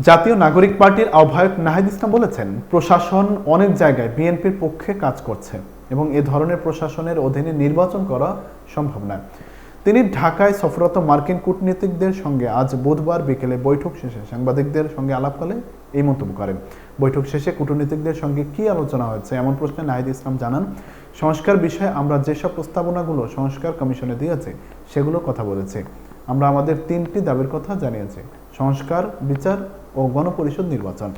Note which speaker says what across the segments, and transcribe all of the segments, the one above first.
Speaker 1: জাতীয় নাগরিক পার্টির আহ্বায়ক নাহিদ ইসলাম বলেছেন, প্রশাসন অনেক জায়গায় বিএনপির পক্ষে কাজ করছে এবং এ ধরনের প্রশাসনের অধীনে নির্বাচন করা সম্ভব নয়। তিনি ঢাকায় সফররত মার্কিন কূটনীতিকদের সঙ্গে আজ বুধবার বিকেলে বৈঠক শেষে সাংবাদিকদের সঙ্গে আলাপকালে এই মন্তব্য করেন। বৈঠক শেষে কূটনীতিকদের সঙ্গে কি আলোচনা হয়েছে এমন প্রশ্নে নাহিদ ইসলাম জানান, সংস্কার বিষয়ে আমরা যেসব প্রস্তাবনাগুলো সংস্কার কমিশনে দিয়েছি সেগুলো কথা বলেছি। আমরা আমাদের 3টি দাবির কথা জানিয়েছি: সংস্কার, বিচার ও গণপরিষদ নির্বাচন।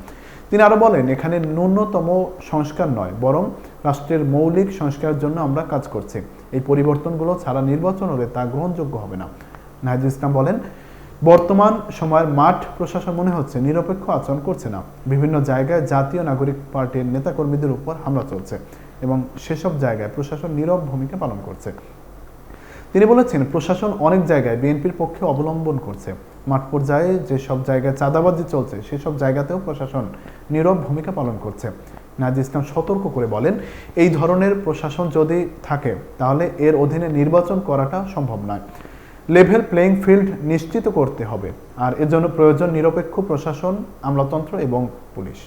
Speaker 1: তিনি আরো বলেন, এখানে ন্যূনতম সংস্কার নয়, বরং রাষ্ট্রের মৌলিক সংস্কারের জন্য আমরা কাজ করছি। এই পরিবর্তনগুলো ছাড়া নির্বাচন হলে তা গ্রহণযোগ্য হবে না। নাহিদ ইসলাম বলেন, বর্তমান সময়ের মাঠ প্রশাসন মনে হচ্ছে নিরপেক্ষ আচরণ করছে না। বিভিন্ন জায়গায় জাতীয় নাগরিক পার্টির নেতাকর্মীদের উপর হামলা চলছে এবং সেসব জায়গায় প্রশাসন নীরব ভূমিকা পালন করছে। তিনি বলেছেন, প্রশাসন অনেক জায়গায় বিএনপির পক্ষে অবলম্বন করছে। মাঠ পর্যায়ে যেসব জায়গায় চাঁদাবাজি চলছে সেসব জায়গাতেও প্রশাসন নীরব ভূমিকা পালন করছে। নাহিদ ইসলাম সতর্ক করে বলেন, এই ধরনের প্রশাসন যদি থাকে তাহলে এর অধীনে নির্বাচন করাটা সম্ভব নয়। লেভেল প্লেইং ফিল্ড নিশ্চিত করতে হবে, আর এর জন্য প্রয়োজন নিরপেক্ষ প্রশাসন, আমলাতন্ত্র এবং পুলিশ।